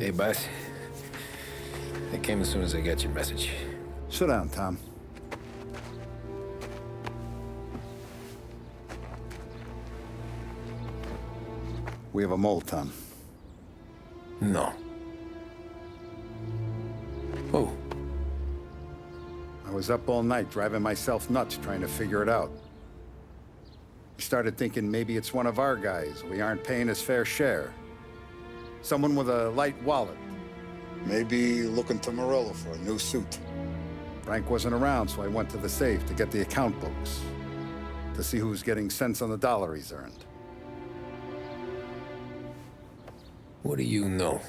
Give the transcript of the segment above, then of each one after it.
Hey, boss. I came as soon as I got your message. Sit down, Tom. We have a mole, Tom. No. Oh. I was up all night driving myself nuts trying to figure it out. I started thinking maybe it's one of our guys. We aren't paying his fair share. Someone with a light wallet. Maybe looking to Morello for a new suit. Frank wasn't around, so I went to the safe to get the account books. To see who's getting cents on the dollar he's earned. What do you know?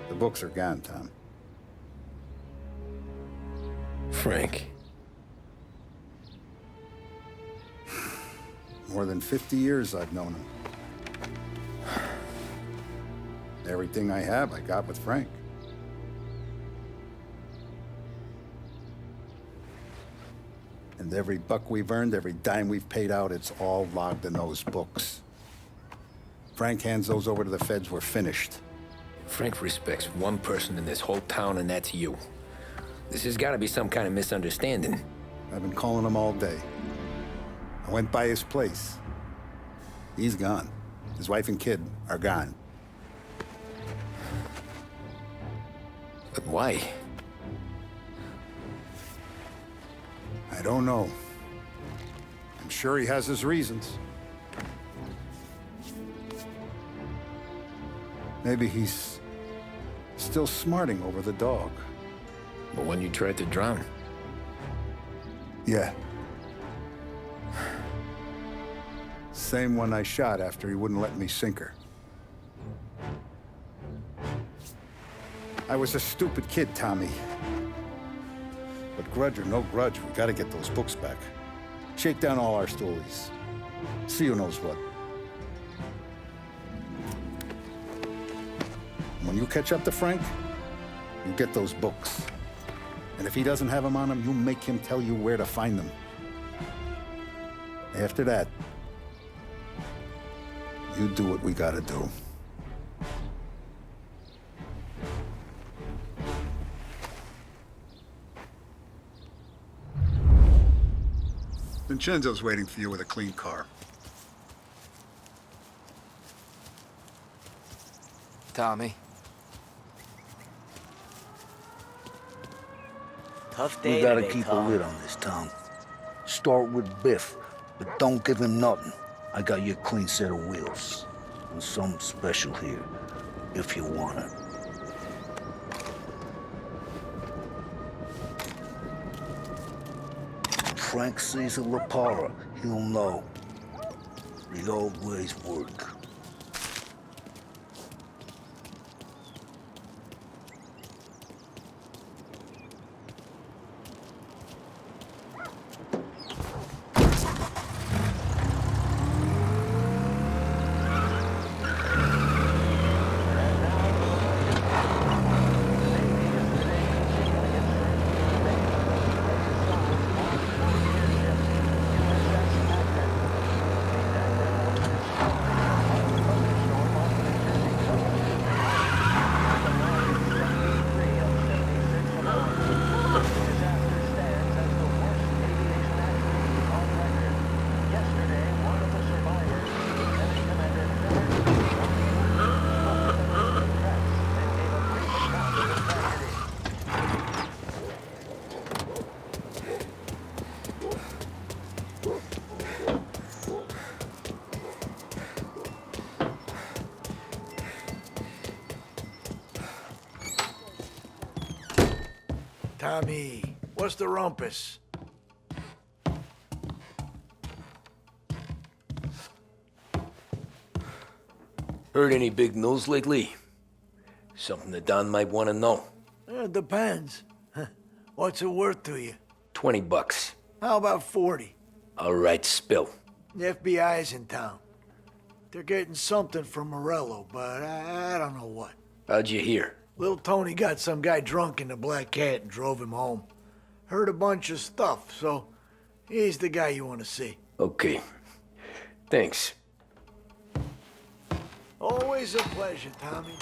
The books are gone, Tom. Frank. More than 50 years I've known him. Everything I have, I got with Frank. And every buck we've earned, every dime we've paid out, it's all logged in those books. Frank hands those over to the feds, we're finished. Frank respects one person in this whole town, and that's you. This has got to be some kind of misunderstanding. I've been calling him all day. I went by his place. He's gone. His wife and kid are gone. But why? I don't know. I'm sure he has his reasons. Maybe he's still smarting over the dog. But when you tried to drown? Yeah. Same one I shot after he wouldn't let me sink her. I was a stupid kid, Tommy. But grudge or no grudge, we gotta get those books back. Shake down all our stories. See who knows what. When you catch up to Frank, you get those books. And if he doesn't have them on him, you make him tell you where to find them. After that, you do what we gotta do. Vincenzo's waiting for you with a clean car. Tommy. Tough day We gotta today, keep a Tom. lid on this town. Start with Biff, but don't give him nothing. I got you a clean set of wheels. And something special here, if you want it. Frank sees a La Parra, he'll know. The old ways work. Tommy, what's the rumpus? Heard any big news lately? Something that Don might want to know. It depends. What's it worth to you? $20. How about 40? All right, spill. The FBI's in town. They're getting something from Morello, but I don't know what. How'd you hear? Little Tony got some guy drunk in the Black Cat and drove him home. Heard a bunch of stuff, so he's the guy you want to see. Okay. Thanks. Always Always a pleasure, Tommy.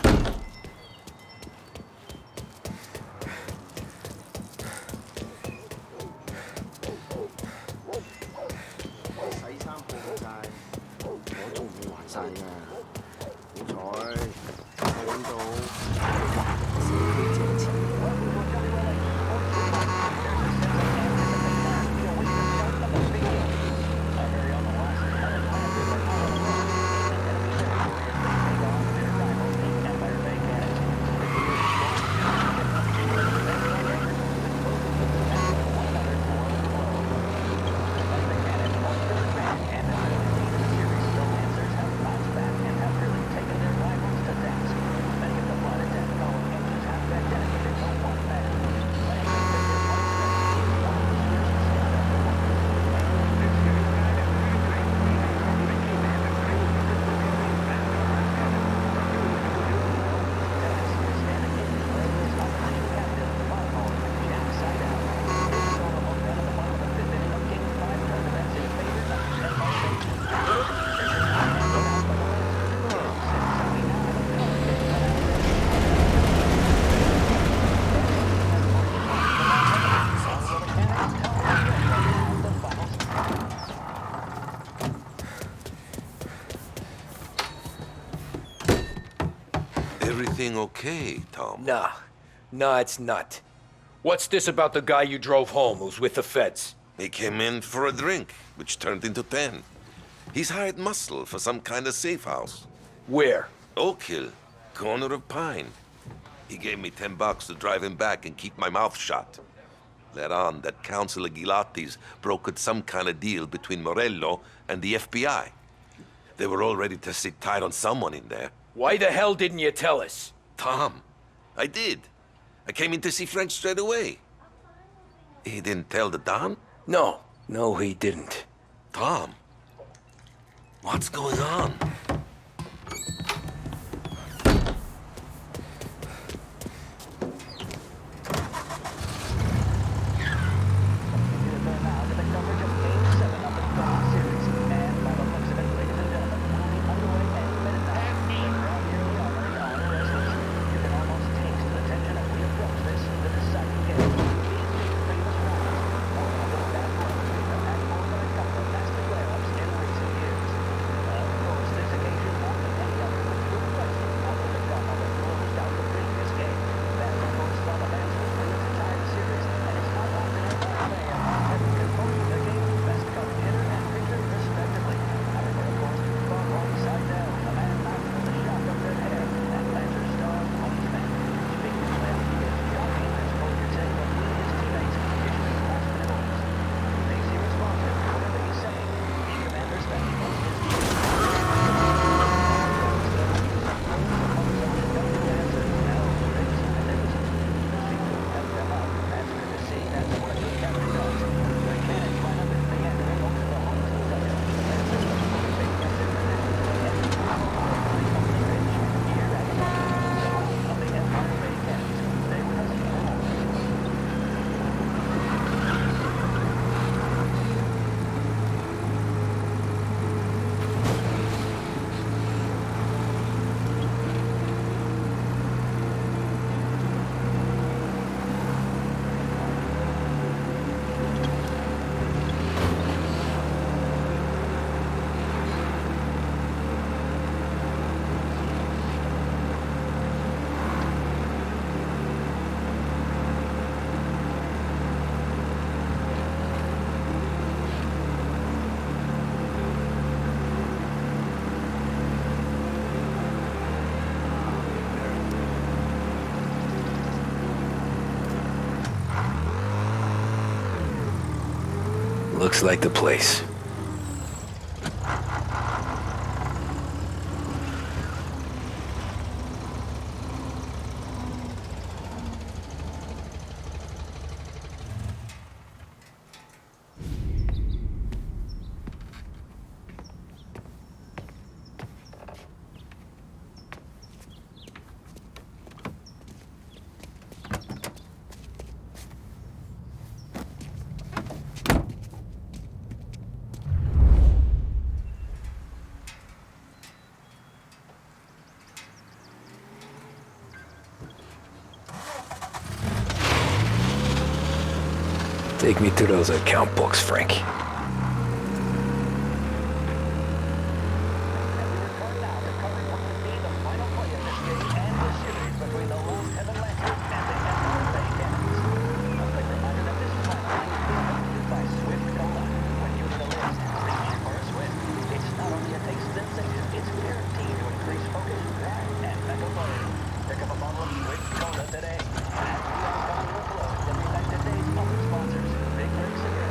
Everything okay, Tom? Nah, it's not. What's this about the guy you drove home who's with the feds? He came in for a drink, which turned into 10. He's hired muscle for some kind of safe house. Where? Oak Hill, corner of Pine. He gave me $10 to drive him back and keep my mouth shut. Let on that Councilor Gilatti's brokered some kind of deal between Morello and the FBI. They were all ready to sit tight on someone in there. Why the hell didn't you tell us? Tom, I did. I came in to see French straight away. He didn't tell the Don? No, he didn't. Tom, what's going on? Looks like the place. Take me to those account books, Frank.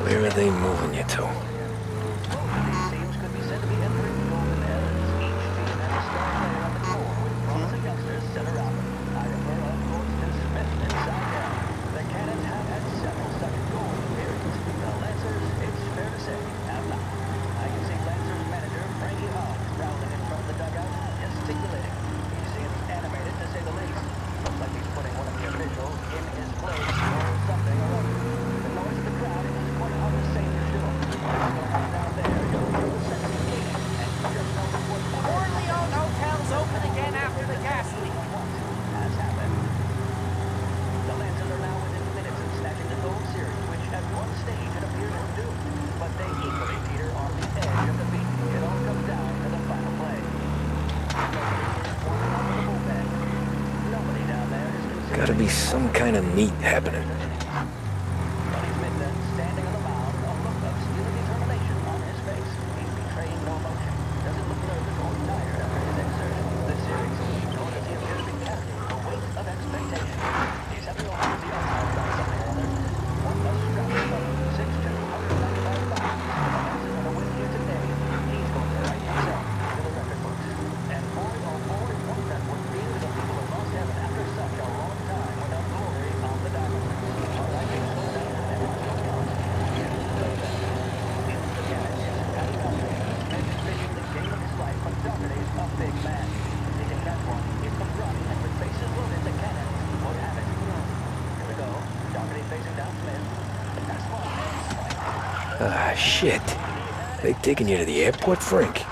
Where are they moving you to? Gotta be some kind of meet happening. Ah, shit. They taking you to the airport, Frank?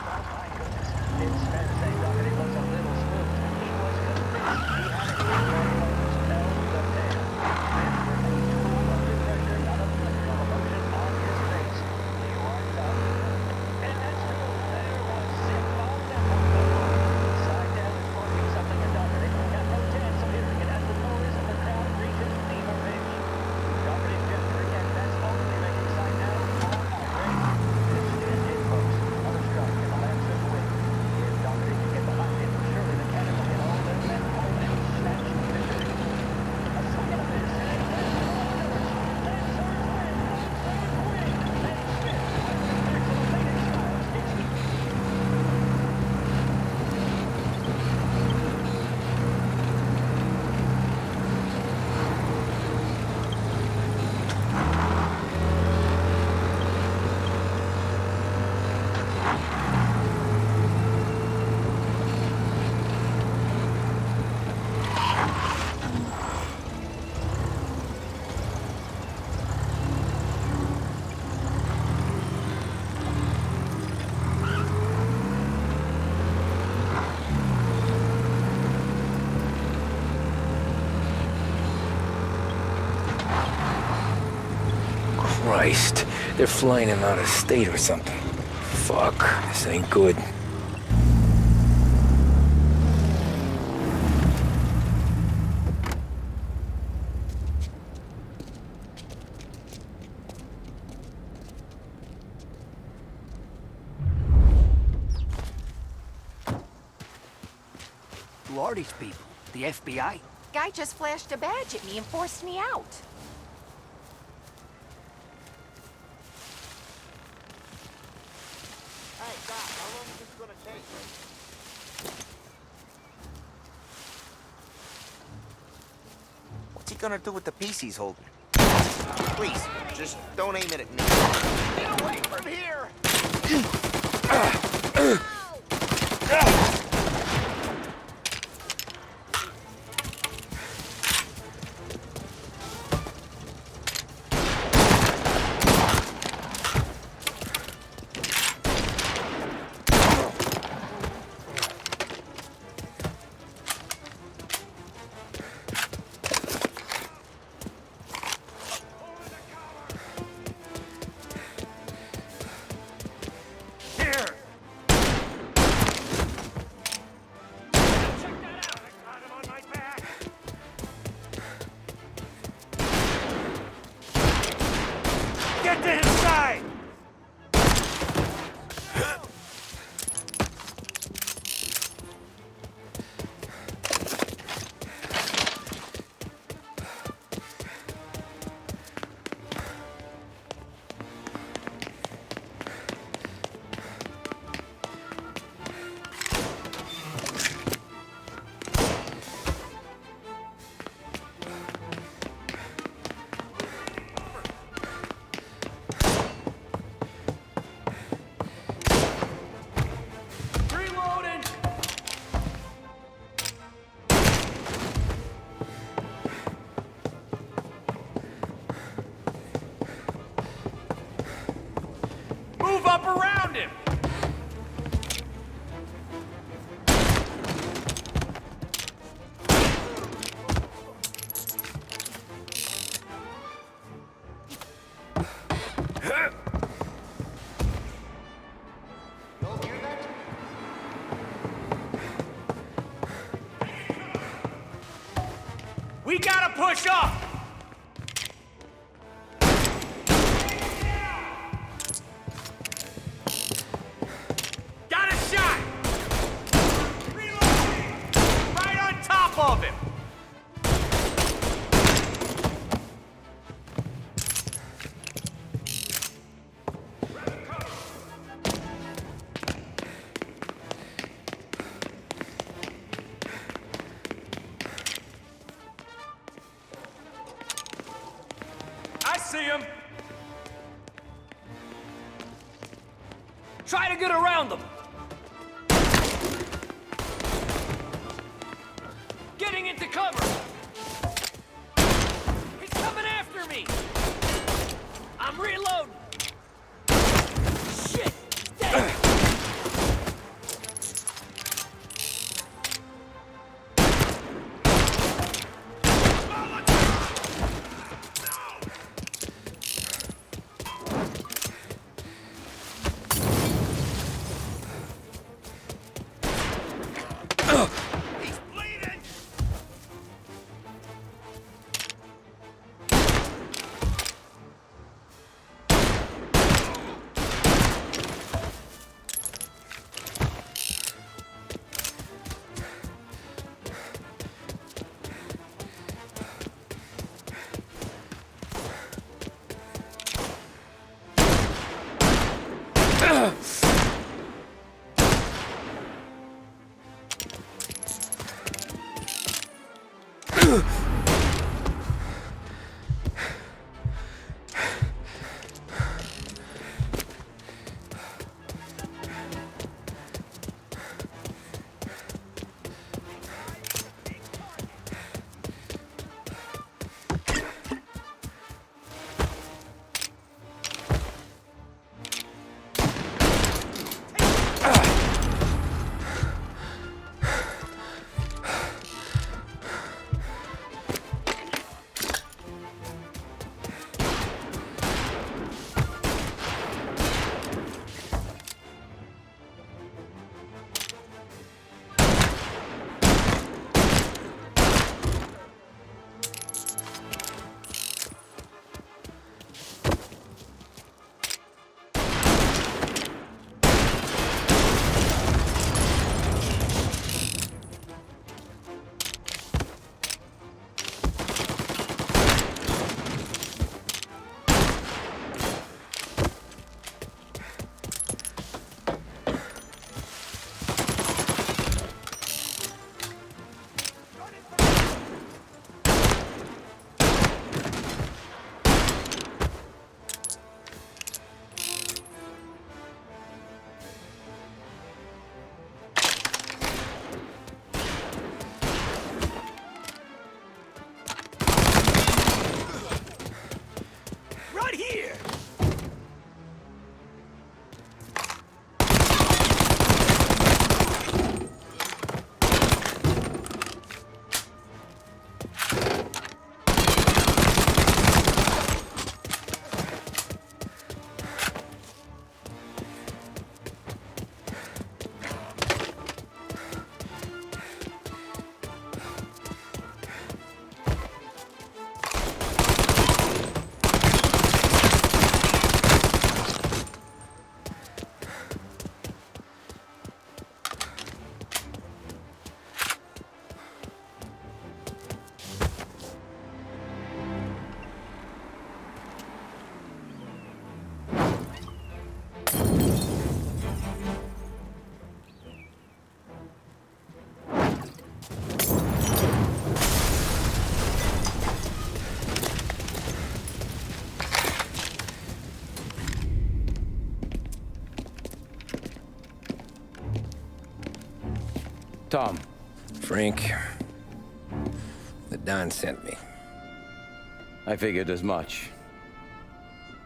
Christ, they're flying him out of state or something. Fuck, this ain't good. Who are these people? The FBI? Guy just flashed a badge at me and forced me out. Hey, Doc, how long is this gonna take? What's he gonna do with the piece he's holding? Please, just don't aim it at me. Get away from here! Found him! We gotta push off! Got a shot! Reloading! Right on top of him! I see him! Try to get around them! Getting into cover! He's coming after me! I'm reloading! Shit! He's dead! He's bleeding! Right here! Tom. Frank, the Don sent me. I figured as much.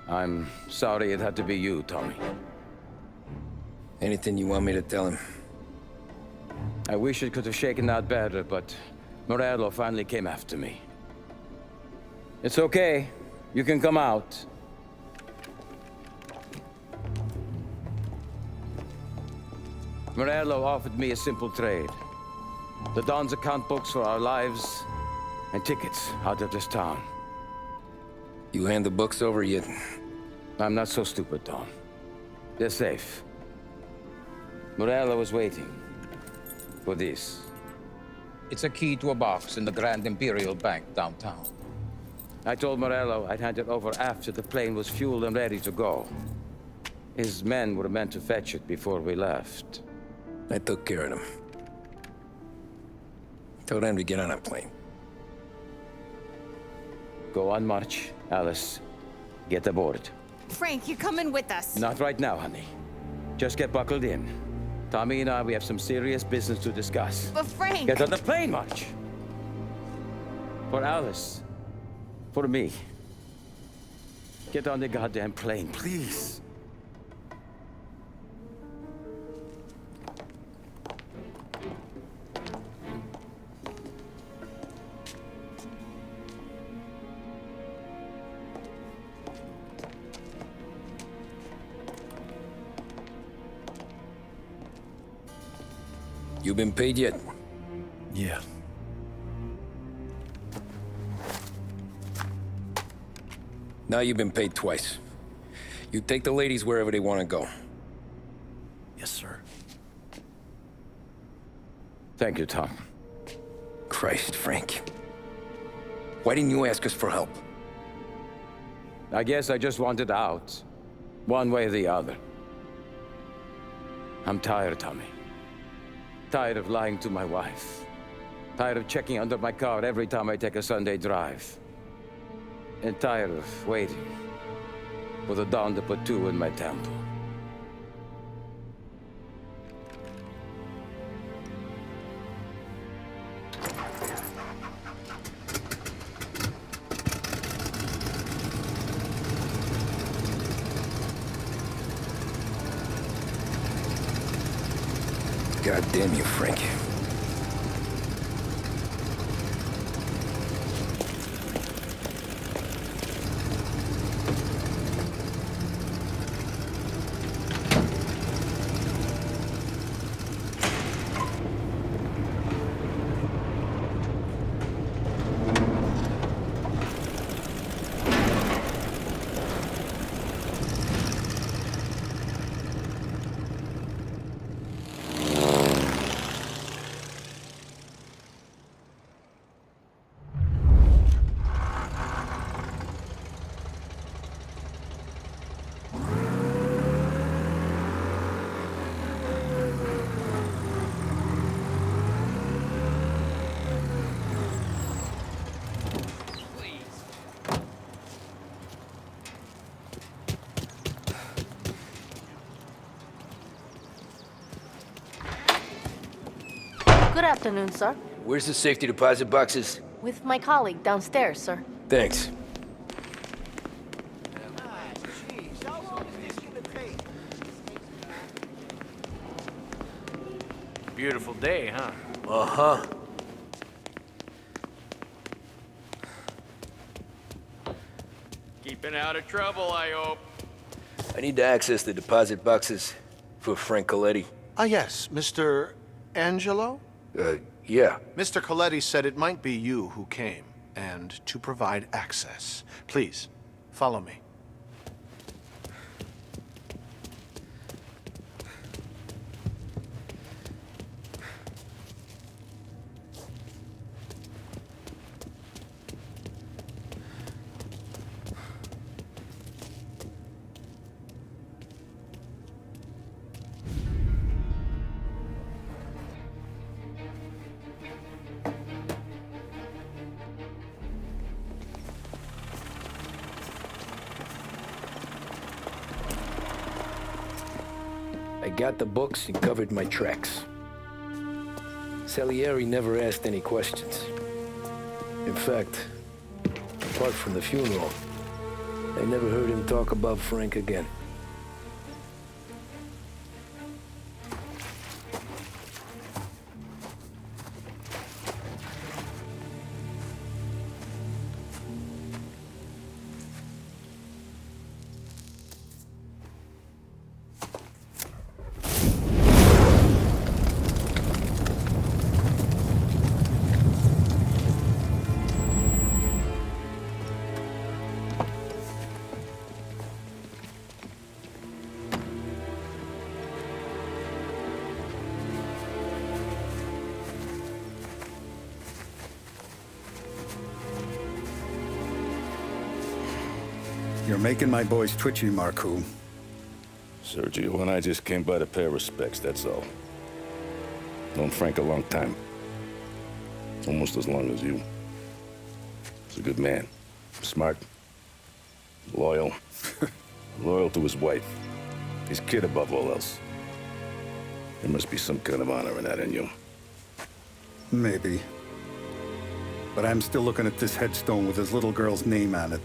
I'm sorry it had to be you, Tommy. Anything you want me to tell him? I wish it could have shaken out better, but Morello finally came after me. It's okay. You can come out. Morello offered me a simple trade. The Don's account books for our lives and tickets out of this town. You hand the books over yet? I'm not so stupid, Don. They're safe. Morello was waiting for this. It's a key to a box in the Grand Imperial Bank downtown. I told Morello I'd hand it over after the plane was fueled and ready to go. His men were meant to fetch it before we left. I took care of them. Told them to get on a plane. Go on, March. Alice, get aboard. Frank, you're coming with us. Not right now, honey. Just get buckled in. Tommy and I, we have some serious business to discuss. But Frank... Get on the plane, March! For Alice. For me. Get on the goddamn plane, please. You been paid yet? Yeah. Now you've been paid twice. You take the ladies wherever they want to go. Yes, sir. Thank you, Tom. Christ, Frank. Why didn't you ask us for help? I guess I just wanted out. One way or the other. I'm tired, Tommy. Tired of lying to my wife. Tired of checking under my car every time I take a Sunday drive. And tired of waiting for the dawn to put two in my temple. God damn you, Frank. Good afternoon, sir. Where's the safety deposit boxes? With my colleague downstairs, sir. Thanks. Jeez, how long is this gonna take? Beautiful day, huh? Uh-huh. Keeping out of trouble, I hope. I need to access the deposit boxes for Frank Coletti. Ah, yes, Mr. Angelo? Yeah. Mr. Coletti said it might be you who came, and to provide access. Please, follow me. I got the books and covered my tracks. Salieri never asked any questions. In fact, apart from the funeral, I never heard him talk about Frank again. You're making my boys twitchy, Marku. Sergio and I just came by to pay our respects, that's all. Known Frank a long time. Almost as long as you. He's a good man. Smart. Loyal. Loyal to his wife. His kid above all else. There must be some kind of honor in that in you. Maybe. But I'm still looking at this headstone with his little girl's name on it.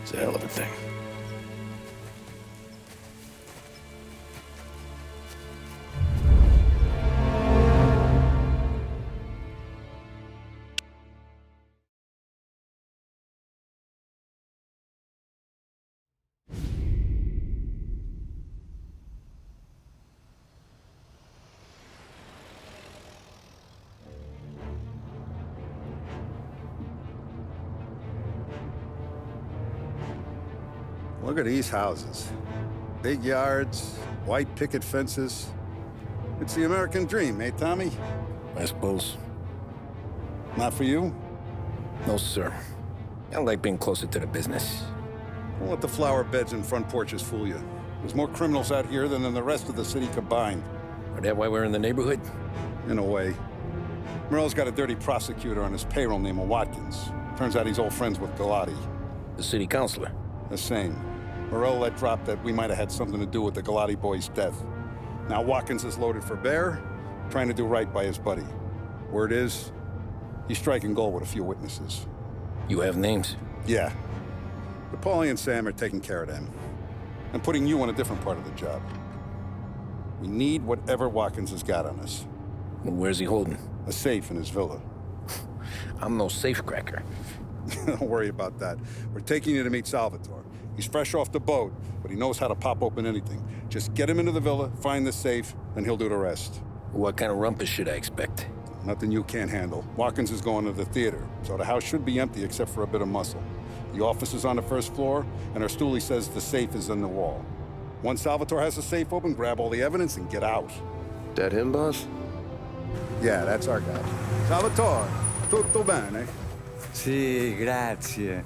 It's a hell of a thing. Look at these houses. Big yards, white picket fences. It's the American dream, eh, Tommy? I suppose. Not for you? No, sir. I like being closer to the business. Don't let the flower beds and front porches fool you. There's more criminals out here than in the rest of the city combined. Is that why we're in the neighborhood? In a way. Merle's got a dirty prosecutor on his payroll named Watkins. Turns out he's old friends with Galati. The city councilor? The same. Morello let drop that we might have had something to do with the Galati boy's death. Now Watkins is loaded for bear, trying to do right by his buddy. Word is, he's striking gold with a few witnesses. You have names? Yeah. But Paulie and Sam are taking care of them. I'm putting you on a different part of the job. We need whatever Watkins has got on us. Well, where's he holding? A safe in his villa. I'm no safecracker. Don't worry about that. We're taking you to meet Salvatore. He's fresh off the boat, but he knows how to pop open anything. Just get him into the villa, find the safe, and he'll do the rest. What kind of rumpus should I expect? Nothing you can't handle. Watkins is going to the theater, so the house should be empty except for a bit of muscle. The office is on the first floor, and our stoolie says the safe is in the wall. Once Salvatore has the safe open, grab all the evidence and get out. That him, boss? Yeah, that's our guy. Salvatore, tutto bene? Sì, grazie.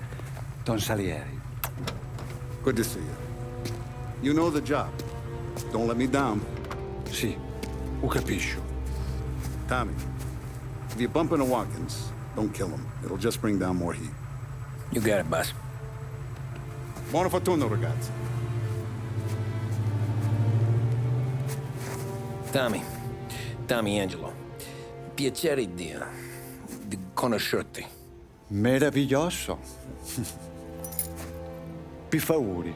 Don Salieri. Good to see you. You know the job. Don't let me down. Sì, ho capisco. Tommy, if you bump into Watkins, don't kill him. It'll just bring down more heat. You got it, boss. Buona fortuna, ragazzi. Tommy Angelo. Piacere di conoscerti. Meraviglioso. Per favore.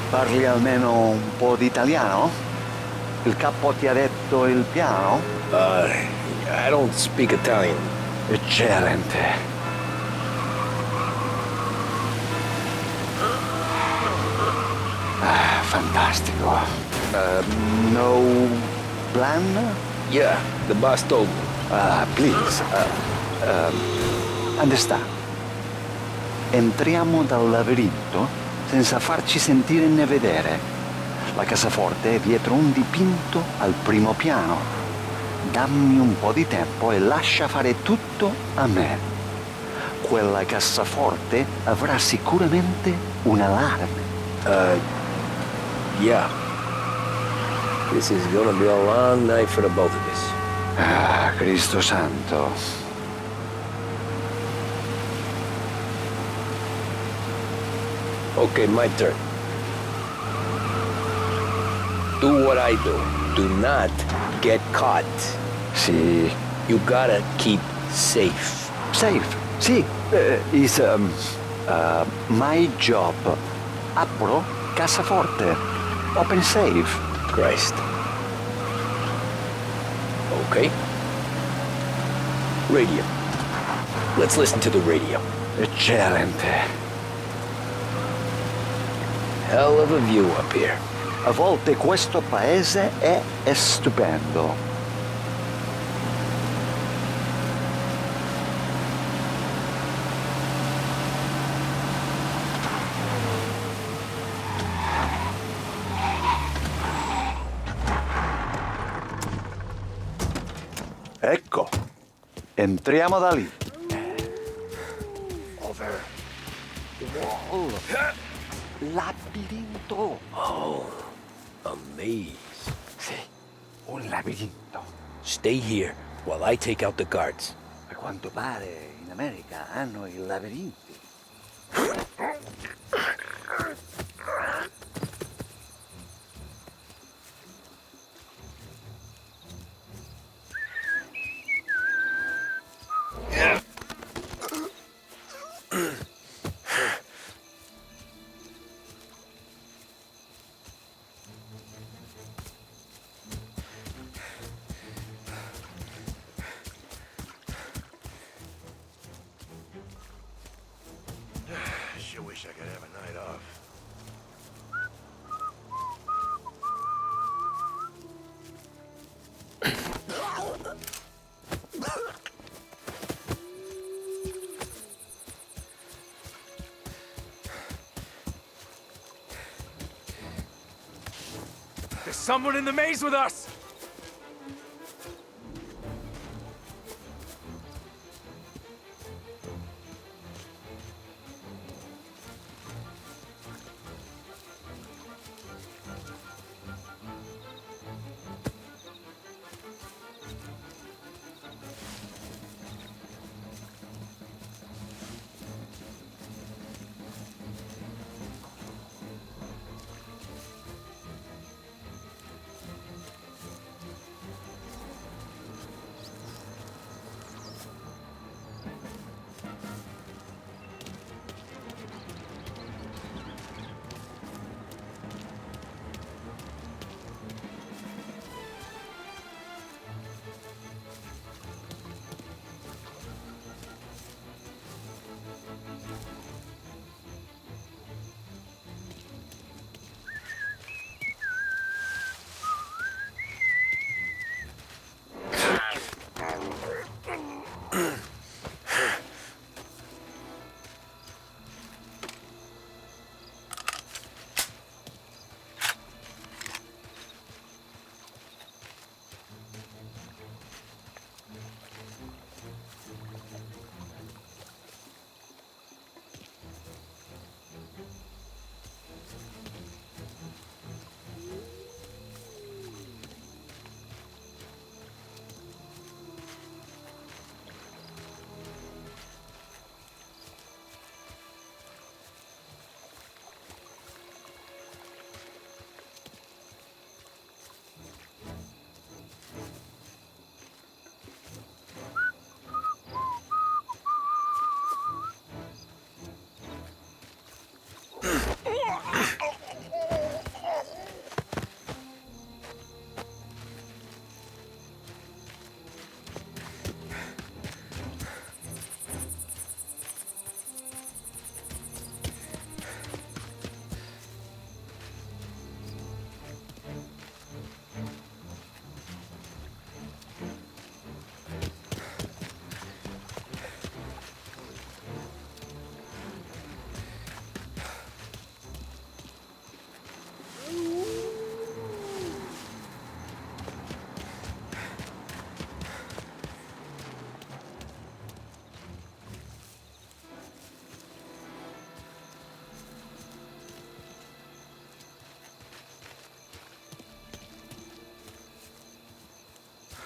Parli almeno un po' di italiano? Il capo ti ha detto il piano? I don't speak Italian. Eccellente. Fantastico. No plan? Yeah, the boss told me. Please. Understand. Entriamo dal labirinto senza farci sentire né vedere. La cassaforte è dietro un dipinto al primo piano. Dammi un po' di tempo e lascia fare tutto a me. Quella cassaforte avrà sicuramente un allarme. Yeah. This is gonna be a long night for the both of us. Cristo santo. Okay, my turn. Do what I do. Do not get caught. Sì. You gotta keep safe. Safe? Sì. Is my job. Apro cassaforte. Open safe. Christ. Okay. Radio. Let's listen to the radio. Eccellente. Hell of a view up here. A volte questo paese è stupendo. Ecco, entriamo da lì. Over the wall. Labirinto. Oh, a maze. Sì, un labirinto. Stay here while I take out the guards. A quanto pare in America hanno i labirinti. Sure wish I could have a night off. There's someone in the maze with us!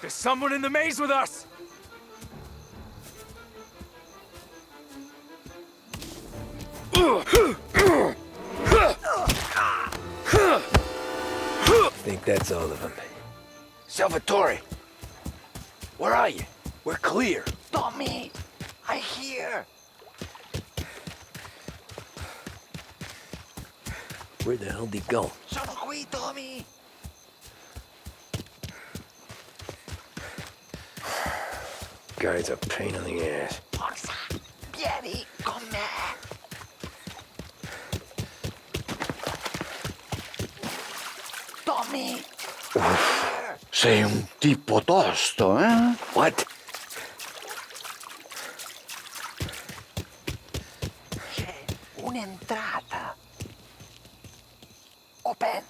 There's someone in the maze with us! Think that's all of them. Salvatore! Where are you? We're clear. Tommy, I hear. Where the hell did he go? Sono qui, Tommy. Guy's a pain in the ass. Forza, vieni con me. Tommy. Sei un tipo tosto, eh? What? C'è un'entrata. Open.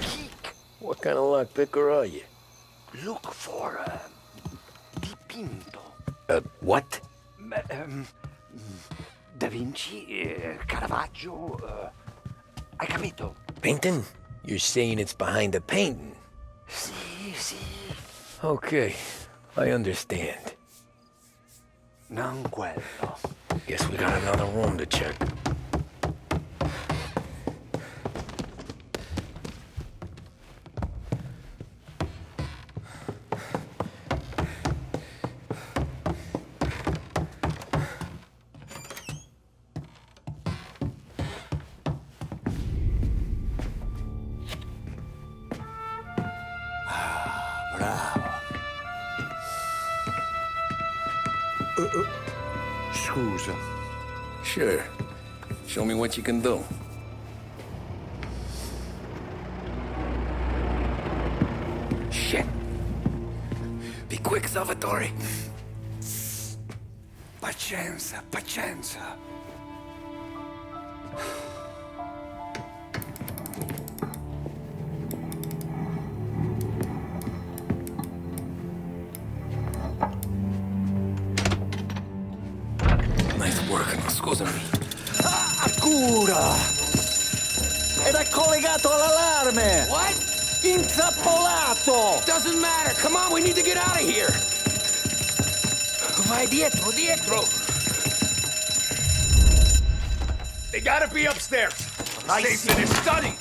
Kick. What kind of lockpicker are you? Look for dipinto. What? Da Vinci, Caravaggio, hai capito? Painting? You're saying it's behind the painting? Sì, sì. Okay, I understand. Non quello. Guess we got another room to check. Scusa. Sure. Show me what you can do. Shit. Be quick, Salvatore. Pazienza, pazienza. Nice work, scusami. Cura! Ed è collegato all'allarme! What? Intrappolato! Doesn't matter. Come on, we need to get out of here. Vai dietro, dietro. They gotta be upstairs. Safe in his study.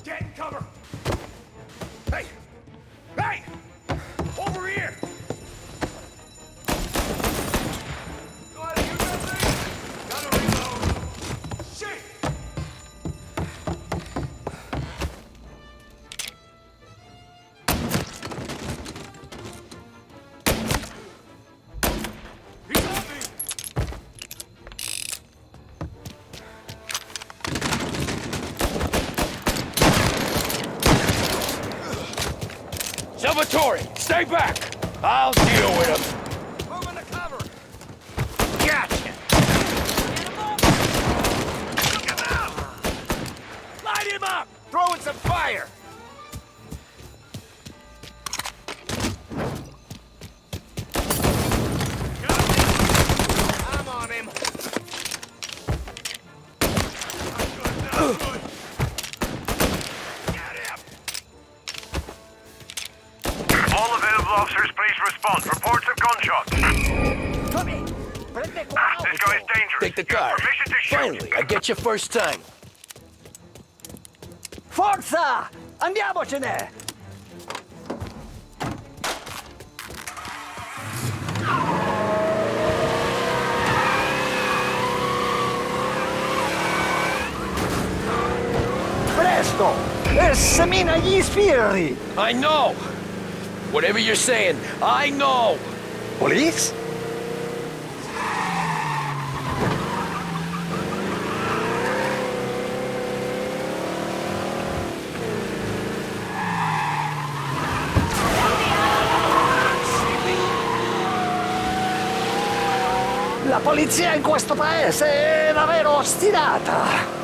Get in cover. Hey! Hey! Over here! Go ahead, you got me? Gotta reload. Shit! He's on me! Salvatore, stay back. I'll deal with him. Moving to cover! Gotcha. Took him out! Light him up! Throwing some fire! I'm on him! Not good. Get him! All available officers, please respond. Reports of gunshots. Tommy, prende This guy is dangerous. Take the car. Permission to shoot. Finally, I get you first time. Forza! Andiamocene! Presto! E semina gli sbirri! I know. Whatever you're saying, I know. Police? La polizia in questo paese è davvero ostinata!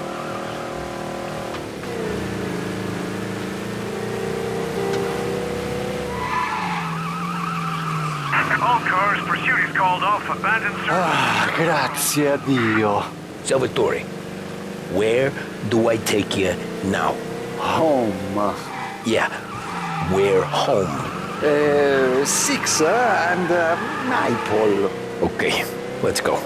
All cars, pursuit is called off. Abandon service. Ah, grazie a Dio. Salvatore, where do I take you now? Home. Yeah, where home? 6 and Maple. Okay, let's go.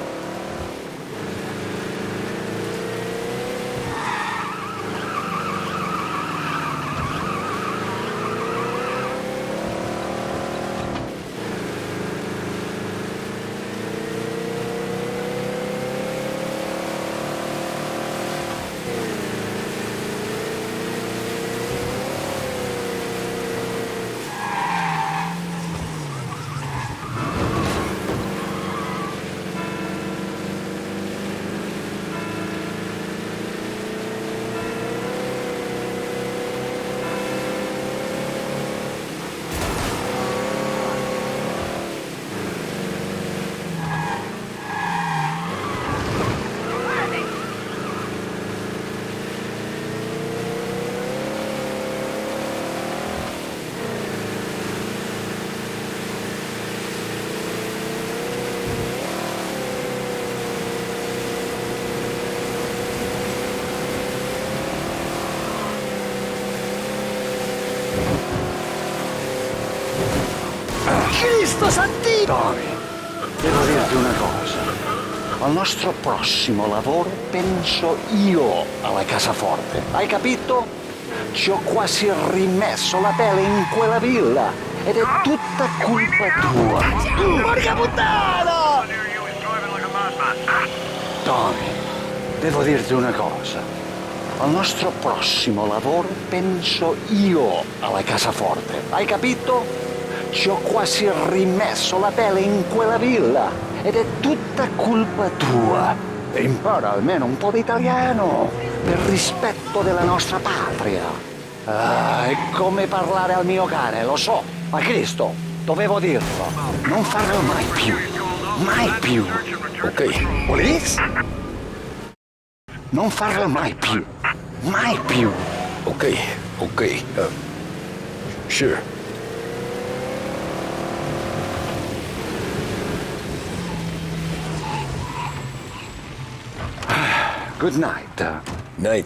Cristo santino! Tommy, devo dirti una cosa. Al nostro prossimo lavoro penso io alla cassaforte. Hai capito? Ci ho quasi rimesso la pelle in quella villa. Ed è tutta colpa tua. Porca puttana! Tommy, devo dirti una cosa. Al nostro prossimo lavoro penso io alla cassaforte. Hai capito? Ci ho quasi rimesso la pelle in quella villa. Ed è tutta colpa tua. E impara almeno un po' di italiano. Per rispetto della nostra patria. Ah, è come parlare al mio cane, lo so. Ma Cristo, dovevo dirlo. Non farlo mai più. Mai più. Ok. Police? Non farlo mai più. Mai più. Ok, ok. Sure. Good night. Night.